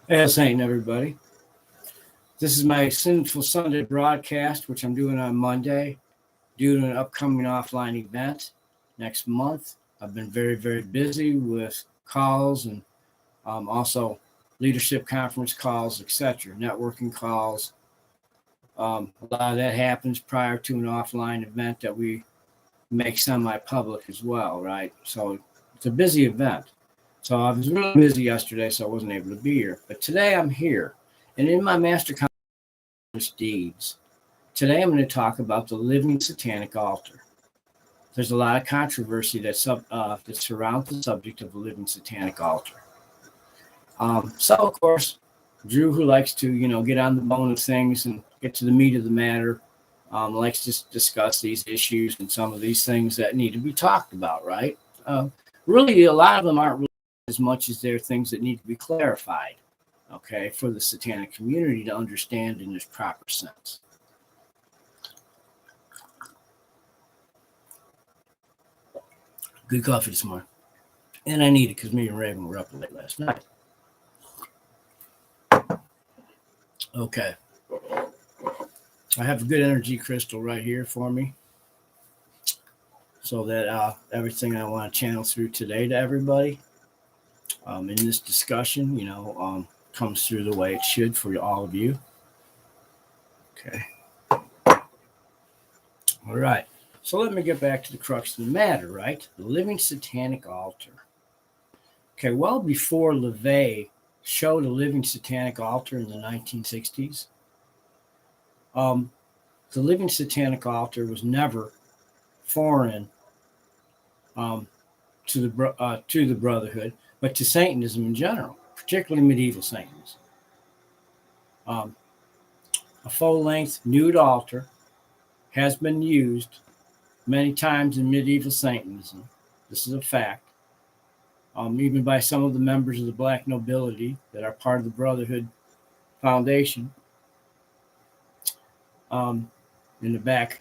Hey, Saint, everybody. This is my Sinful Sunday broadcast, which I'm doing on Monday due to an upcoming offline event next month. I've been very, very busy with calls and also leadership conference calls, etc., networking calls. A lot of that happens prior to an offline event that we make semi-public as well, right? So it's a busy event. So I was really busy yesterday, so I wasn't able to be here. But today I'm here. And in my master deeds. Today I'm going to talk about the Living Satanic Altar. There's a lot of controversy that surrounds the subject of the Living Satanic Altar. So, of course, Drew, who likes to, get on the bone of things and get to the meat of the matter, likes to discuss these issues and some of these things that need to be talked about, right? Really, a lot of them aren't really as much as they're things that need to be clarified, okay, for the satanic community to understand in its proper sense. Good coffee this morning. And I need it because me and Raven were up late last night. Okay. I have a good energy crystal right here for me so that everything I want to channel through today to everybody in this discussion, comes through the way it should for all of you. Okay. All right. So let me get back to the crux of the matter, right? The Living Satanic Altar. Okay, well before LaVey showed a Living Satanic Altar in the 1960s, the Living Satanic Altar was never foreign to the Brotherhood, but to Satanism in general, particularly medieval Satanism. A full-length nude altar has been used many times in medieval Satanism. This is a fact. Even by some of the members of the black nobility that are part of the Brotherhood Foundation. In the back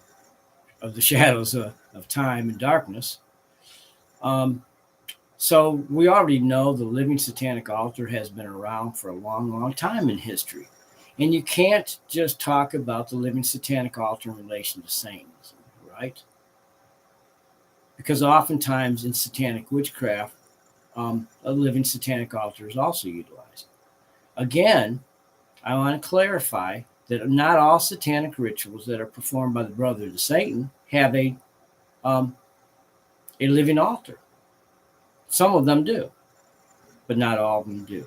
of the shadows of time and darkness. So we already know the Living Satanic Altar has been around for a long, long time in history. And you can't just talk about the Living Satanic Altar in relation to Satanism, right? Because oftentimes in satanic witchcraft, a Living Satanic Altar is also utilized. Again, I want to clarify that not all satanic rituals that are performed by the Brotherhood of Satan have a living altar. Some of them do, but not all of them do.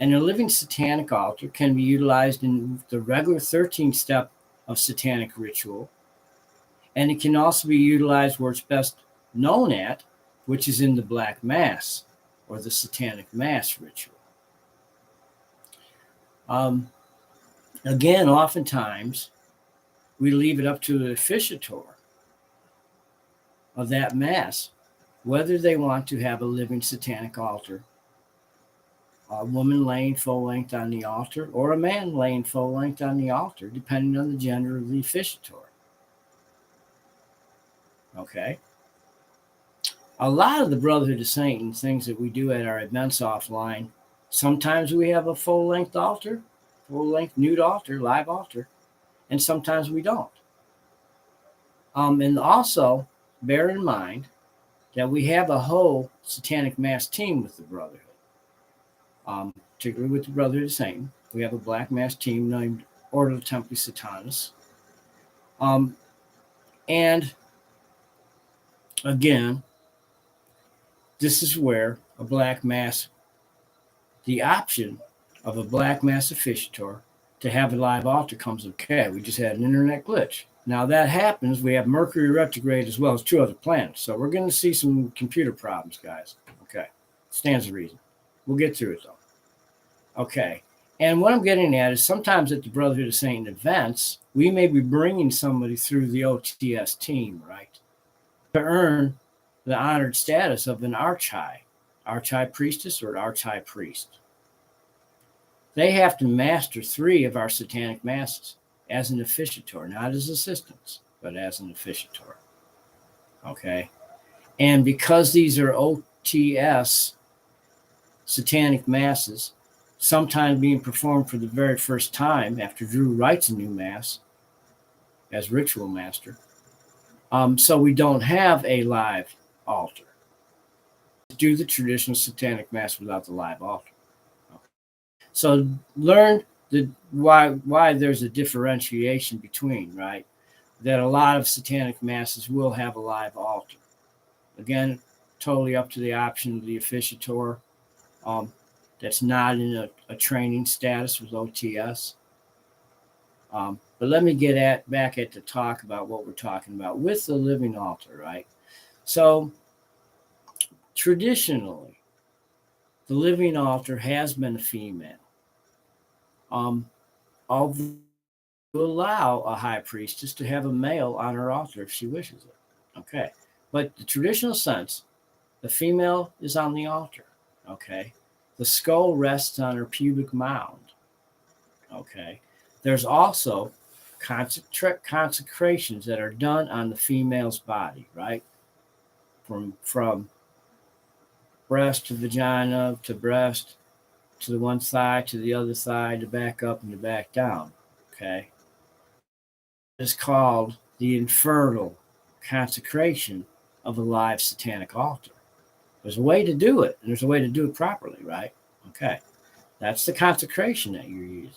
And a living satanic altar can be utilized in the regular 13th step of satanic ritual, and it can also be utilized where it's best known at, which is in the Black Mass or the Satanic Mass ritual. Again, oftentimes, we leave it up to the officiator of that Mass whether they want to have a living satanic altar, a woman laying full length on the altar, or a man laying full length on the altar, depending on the gender of the officiator. Okay? A lot of the Brotherhood of Satan things that we do at our events offline, sometimes we have a full-length altar, full-length nude altar, live altar, and sometimes we don't. And also, bear in mind that we have a whole satanic mass team with the Brotherhood, particularly with the Brotherhood of Satan. We have a black mass team named Order of Templi Satanis. And again, this is where a black mass, the option of a black mass officiator to have a live altar comes okay. We just had an internet glitch. Now that happens, we have Mercury retrograde as well as 2 other planets. So we're going to see some computer problems, guys. Okay. Stands to reason. We'll get through it though. Okay. And what I'm getting at is sometimes at the Brotherhood of Satan events, we may be bringing somebody through the OTS team, right, to earn the honored status of an archhigh priestess or an archhigh priest. They have to master 3 of our satanic masses as an officiator, not as assistants, but as an officiator. Okay? And because these are OTS satanic masses, sometimes being performed for the very first time after Drew writes a new mass as ritual master. So we don't have a live altar. Do the traditional satanic mass without the live altar. So learn why there's a differentiation between, right? That a lot of satanic masses will have a live altar. Again, totally up to the option of the officiator. That's not in a training status with OTS. But let me get back at the talk about what we're talking about with the living altar, right? So traditionally, the living altar has been a female. Although allow a high priestess to have a male on her altar if she wishes it. Okay. But the traditional sense, the female is on the altar. Okay. The skull rests on her pubic mound. Okay. There's also consecrations that are done on the female's body, right? From breast to vagina to breast to the one thigh to the other thigh to back up and to back down. Okay. It's called the infernal consecration of a live satanic altar. There's a way to do it, and there's a way to do it properly, right? Okay. That's the consecration that you're using.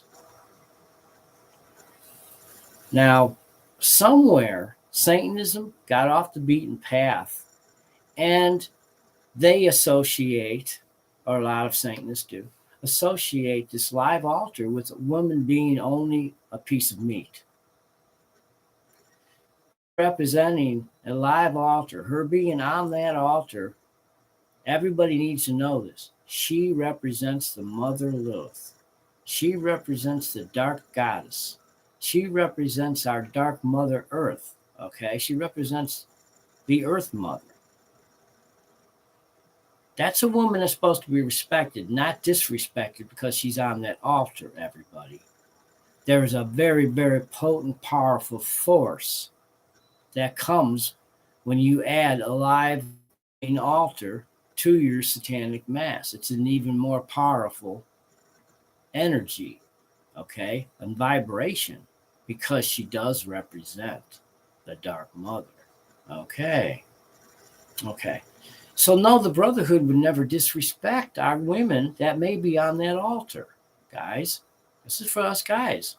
Now, somewhere, Satanism got off the beaten path, and they associate, or a lot of Satanists do, associate this live altar with a woman being only a piece of meat. Representing a live altar, her being on that altar, everybody needs to know this. She represents the mother Lilith. She represents the dark goddess. She represents our dark mother Earth. Okay, she represents the Earth Mother. That's a woman that's supposed to be respected, not disrespected because she's on that altar, everybody. There is a very, very potent, powerful force that comes when you add a live altar to your satanic mass. It's an even more powerful energy, okay, and vibration, because she does represent the Dark Mother. Okay. So no, the Brotherhood would never disrespect our women that may be on that altar, guys. This is for us guys.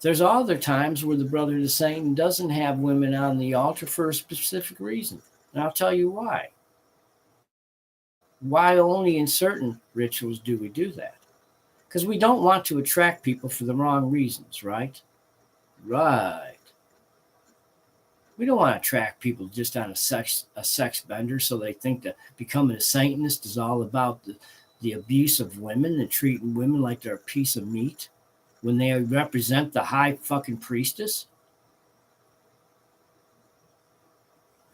There's other times where the Brotherhood of Satan doesn't have women on the altar for a specific reason. And I'll tell you why. Why only in certain rituals do we do that? Because we don't want to attract people for the wrong reasons, right? Right. We don't want to attract people just on a sex bender so they think that becoming a Satanist is all about the abuse of women and treating women like they're a piece of meat when they represent the high fucking priestess.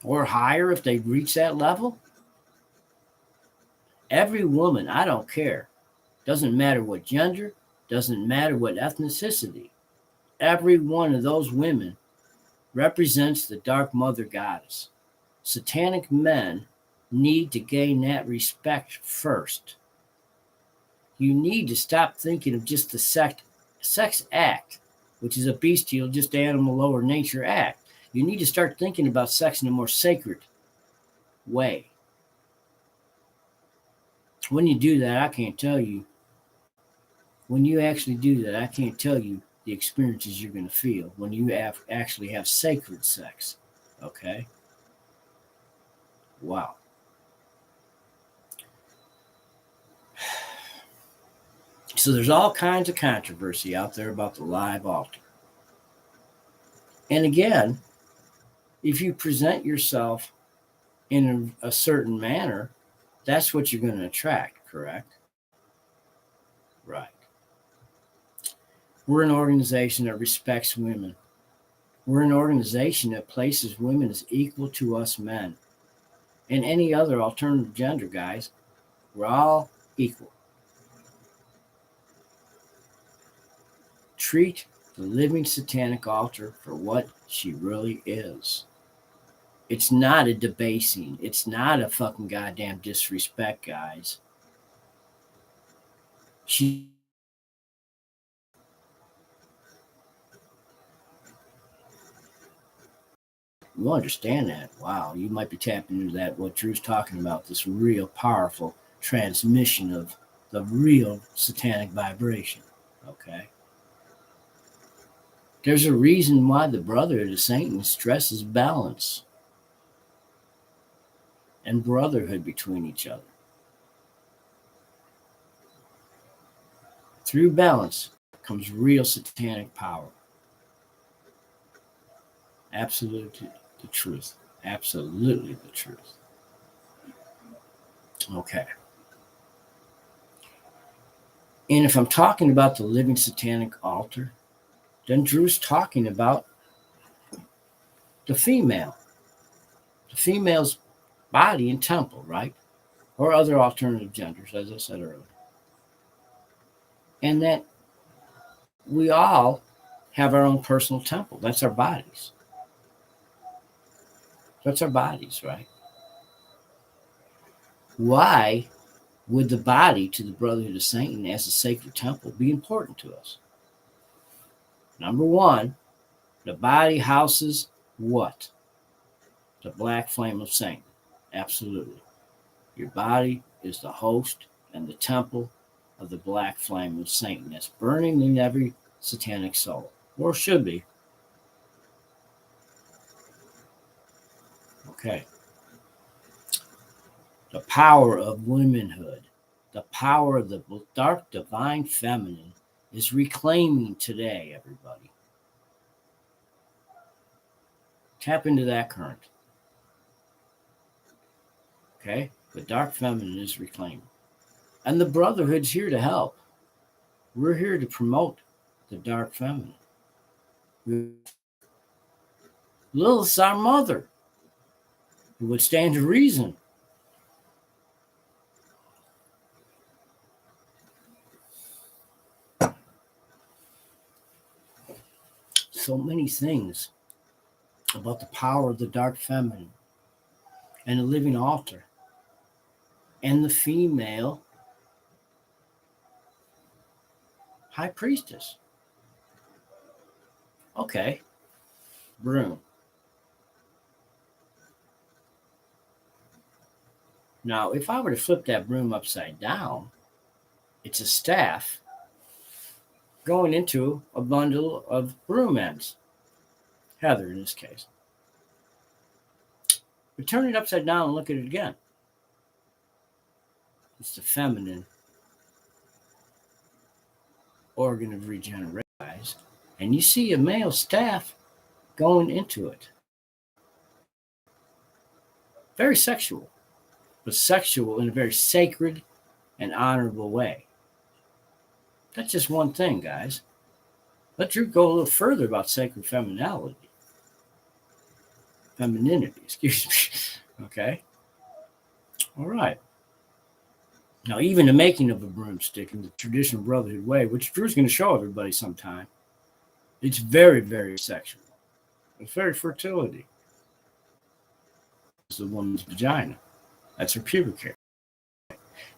Or higher if they reach that level. Every woman, I don't care. Doesn't matter what gender, doesn't matter what ethnicity. Every one of those women represents the Dark Mother Goddess. Satanic men need to gain that respect first. You need to stop thinking of just the sex act, which is a bestial, just animal lower nature act. You need to start thinking about sex in a more sacred way. When you do that, I can't tell you. When you actually do that, I can't tell you the experiences you're going to feel when you actually have sacred sex. Okay? Wow. So there's all kinds of controversy out there about the live altar. And again, if you present yourself in a certain manner, that's what you're going to attract, correct? Right. We're an organization that respects women. We're an organization that places women as equal to us men and any other alternative gender, guys. We're all equal. Treat the living satanic altar for what she really is. It's not a debasing. It's not a fucking goddamn disrespect, guys. You understand that. Wow, you might be tapping into that, what Drew's talking about, this real powerful transmission of the real satanic vibration. Okay? There's a reason why the Brotherhood of Satan stresses balance and brotherhood between each other. Through balance comes real satanic power. Absolutely the truth. Absolutely the truth. Okay. And if I'm talking about the Living Satanic Altar, then Drew's talking about the female. The female's body and temple, right? Or other alternative genders, as I said earlier. And that we all have our own personal temple. That's our bodies. That's our bodies, right? Why would the body to the Brotherhood of Satan as a sacred temple be important to us? Number one, the body houses what? The black flame of Satan. Absolutely. Your body is the host and the temple of the black flame of Satan that's burning in every satanic soul, or should be. Okay. The power of womanhood, the power of the dark divine feminine is reclaiming today, everybody. Tap into that current. Okay? The dark feminine is reclaiming. And the Brotherhood's here to help. We're here to promote the dark feminine. Lilith's our mother. It would stand to reason. So many things about the power of the dark feminine and the living altar and the female high priestess. Okay, broom. Now, if I were to flip that broom upside down, it's a staff going into a bundle of broom ends. Heather, in this case. But turn it upside down and look at it again. It's the feminine organ of regeneration. And you see a male staff going into it. Very sexual, but sexual in a very sacred and honorable way. That's just one thing, guys. Let Drew go a little further about sacred femininity, excuse me. Okay? All right. Now, even the making of a broomstick in the traditional Brotherhood way, which Drew's going to show everybody sometime, it's very, very sexual. It's very fertility. It's the woman's vagina. That's her pubic hair.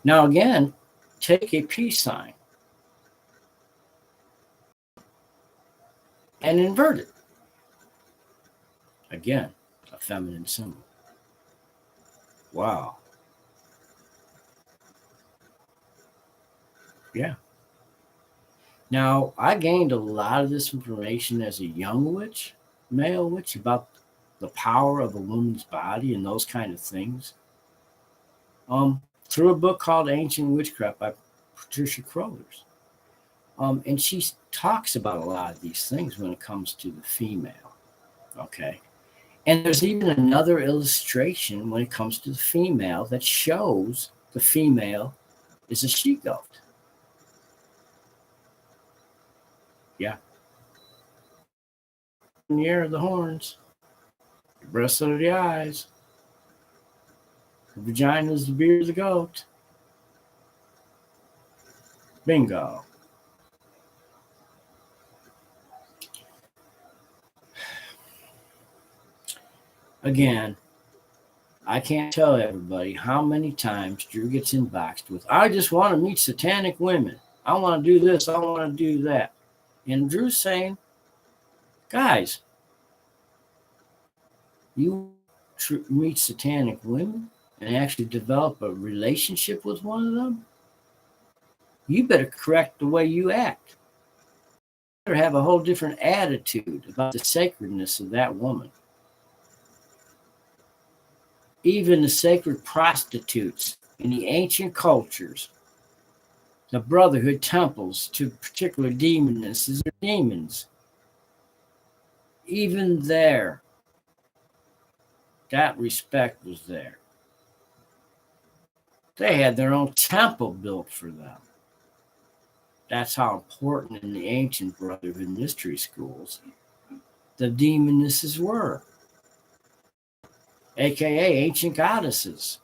Now, again, take a peace sign and invert it. Again, a feminine symbol. Wow. Yeah. Now, I gained a lot of this information as a young witch, male witch, about the power of a woman's body and those kind of things. Through a book called Ancient Witchcraft by Patricia Crothers. And she talks about a lot of these things when it comes to the female. Okay. And there's even another illustration when it comes to the female that shows the female is a she-goat. Yeah. In the ear of the horns, the breasts are the eyes, the vagina is the beard of the goat. Bingo. Again, I can't tell everybody how many times Drew gets inboxed with, I just want to meet satanic women. I want to do this. I want to do that. And Drew's saying, guys, you meet satanic women and actually develop a relationship with one of them, you better correct the way you act. You better have a whole different attitude about the sacredness of that woman. Even the sacred prostitutes in the ancient cultures, the Brotherhood temples to particular demonesses or demons, even there, that respect was there. They had their own temple built for them. That's how important in the ancient Brotherhood mystery schools the demonesses were, aka ancient goddesses.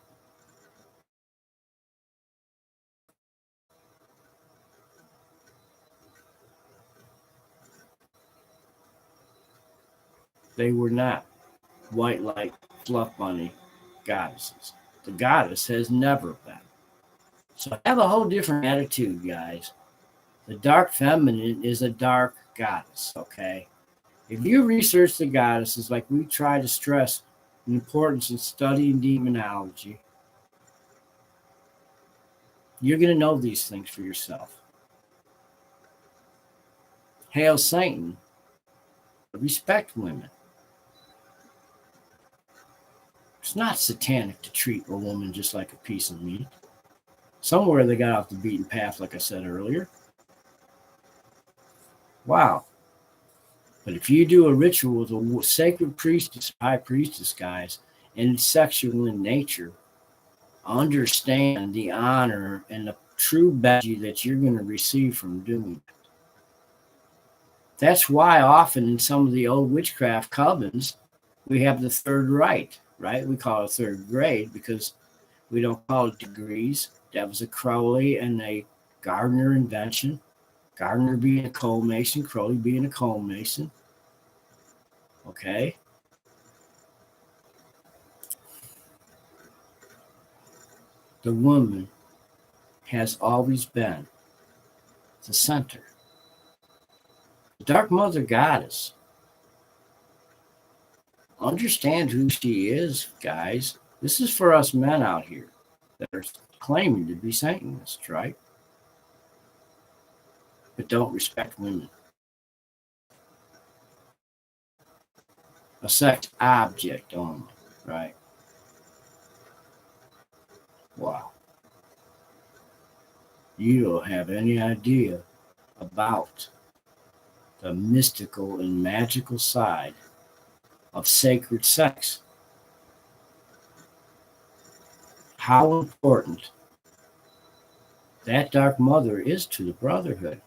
They were not white light fluff bunny goddesses. The goddess has never been. So have a whole different attitude, guys. The dark feminine is a dark goddess, okay? If you research the goddesses like we try to stress the importance in studying demonology, you're going to know these things for yourself. Hail Satan, respect women. It's not satanic to treat a woman just like a piece of meat. Somewhere they got off the beaten path, like I said earlier. Wow. But if you do a ritual with a sacred priestess, high priestess, guys, and it's sexual in nature, understand the honor and the true value that you're going to receive from doing it. That's why often in some of the old witchcraft covens, we have the third rite, right? We call it third grade because we don't call it degrees. That was a Crowley and a Gardner invention. Gardner being a coal mason, Crowley being a coal mason. Okay. The woman has always been the center. The Dark Mother Goddess. Understand who she is, guys. This is for us men out here that are claiming to be Satanists, right? But don't respect women. A sex object only, right? Wow. You don't have any idea about the mystical and magical side of sacred sex. How important that Dark Mother is to the Brotherhood.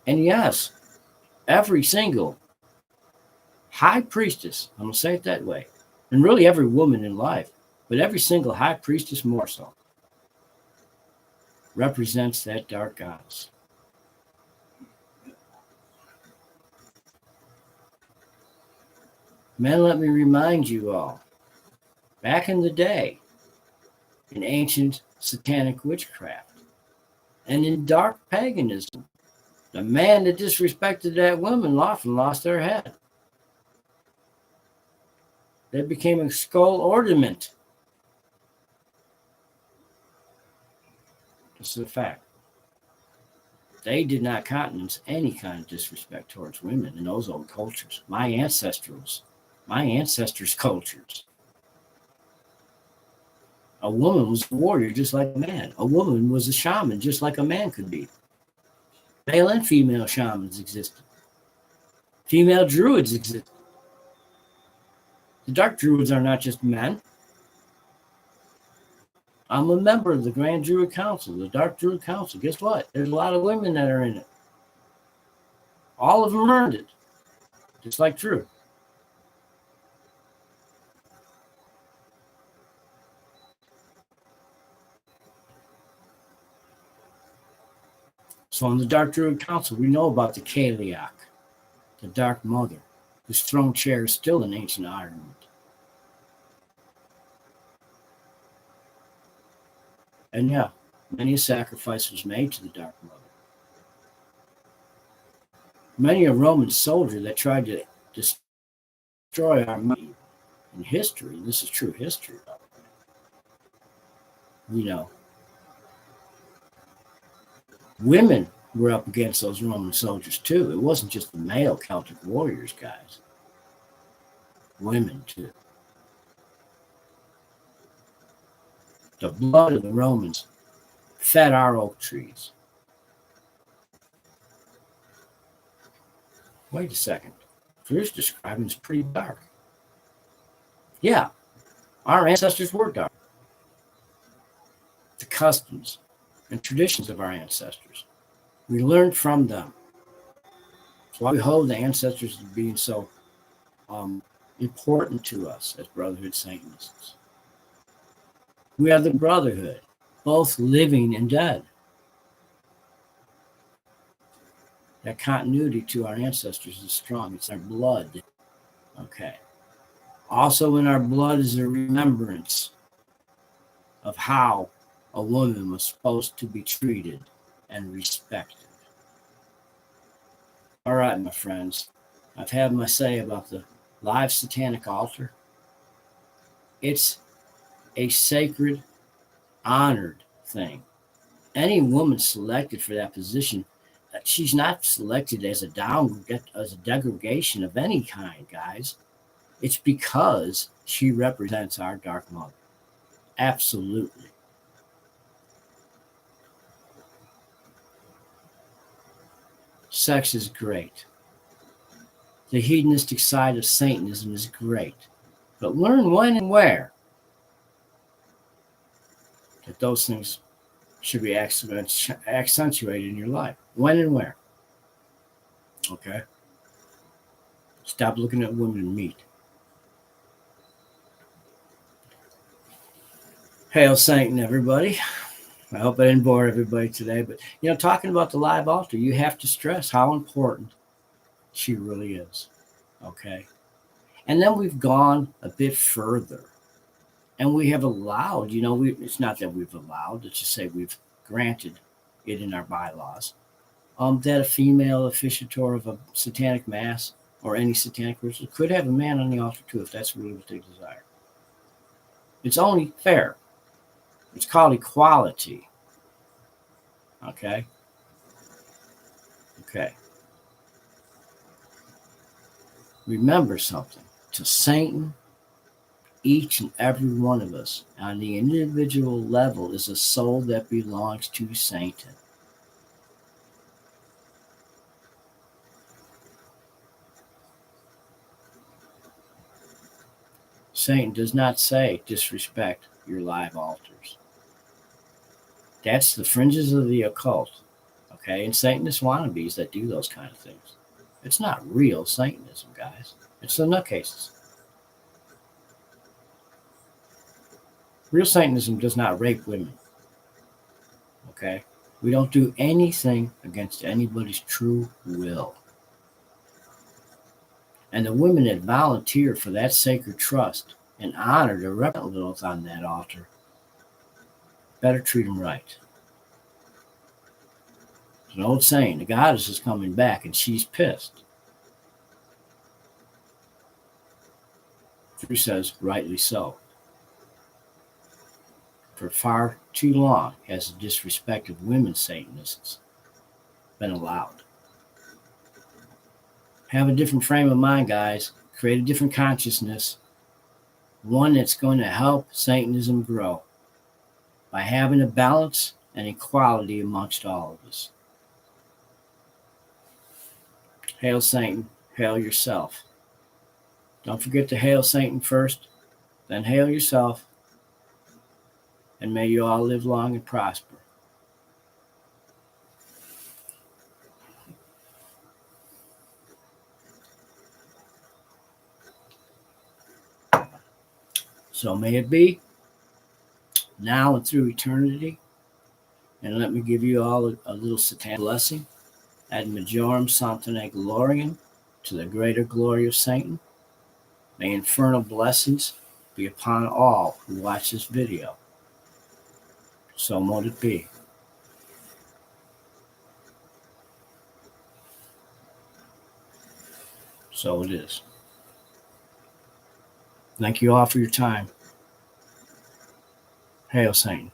And yes, every single high priestess, I'm going to say it that way, and really every woman in life, but every single high priestess more so, represents that dark goddess. Men, let me remind you all, back in the day, in ancient satanic witchcraft, and in dark paganism, the man that disrespected that woman often lost their head. They became a skull ornament. This is a fact. They did not countenance any kind of disrespect towards women in those old cultures. My ancestors' cultures. A woman was a warrior just like a man. A woman was a shaman just like a man could be. Male and female shamans existed. Female druids existed. The dark druids are not just men. I'm a member of the Grand Druid Council, the Dark Druid Council. Guess what? There's a lot of women that are in it. All of them earned it, just like Drew. So on the Dark Druid Council, we know about the Kaliak, the Dark Mother, whose throne chair is still in ancient Ireland. And yeah, many a sacrifice was made to the Dark Mother. Many a Roman soldier that tried to destroy our money in history, this is true history, you know, women were up against those Roman soldiers too. It wasn't just the male Celtic warriors, guys. Women too. The blood of the Romans fed our oak trees. Wait a second. Yours describing is pretty dark. Yeah, our ancestors were dark. The customs and traditions of our ancestors. We learned from them. That's why we hold the ancestors as being so important to us as Brotherhood Satanists. We are the Brotherhood, both living and dead. That continuity to our ancestors is strong. It's our blood. Okay. Also in our blood is a remembrance of how a woman was supposed to be treated and respected. All right, my friends. I've had my say about the live satanic altar. It's a sacred, honored thing. Any woman selected for that position, she's not selected as a degradation of any kind, guys. It's because she represents our Dark Mother. Absolutely. Sex is great. The hedonistic side of Satanism is great. But learn when and where that those things should be accentuated in your life. When and where. Okay? Stop looking at women and meat. Hail Satan, everybody. I hope I didn't bore everybody today. But, talking about the live altar, you have to stress how important she really is. Okay? And then we've gone a bit further. And we have allowed, it's not that we've allowed, let's just say we've granted it in our bylaws, that a female officiator of a satanic mass or any satanic ritual could have a man on the altar too, if that's really what they desire. It's only fair. It's called equality. Okay? Okay. Remember something. To Satan, each and every one of us on the individual level is a soul that belongs to Satan. Satan does not say disrespect your live altars. That's the fringes of the occult. Okay? And Satanist wannabes that do those kind of things. It's not real Satanism, guys. It's the nutcases. Real Satanism does not rape women. Okay? We don't do anything against anybody's true will. And the women that volunteer for that sacred trust and honor to represent those on that altar, better treat them right. There's an old saying, the goddess is coming back and she's pissed. She says, rightly so. For far too long has the disrespect of women Satanists been allowed. Have a different frame of mind, guys. Create a different consciousness. One that's going to help Satanism grow by having a balance and equality amongst all of us. Hail Satan, hail yourself. Don't forget to hail Satan first, then hail yourself, and may you all live long and prosper. So may it be, now and through eternity. And let me give you all a little satanic blessing. Ad majorem Sanctanae gloriam, to the greater glory of Satan. May infernal blessings be upon all who watch this video. So mote it be. So it is. Thank you all for your time. Hail Satan.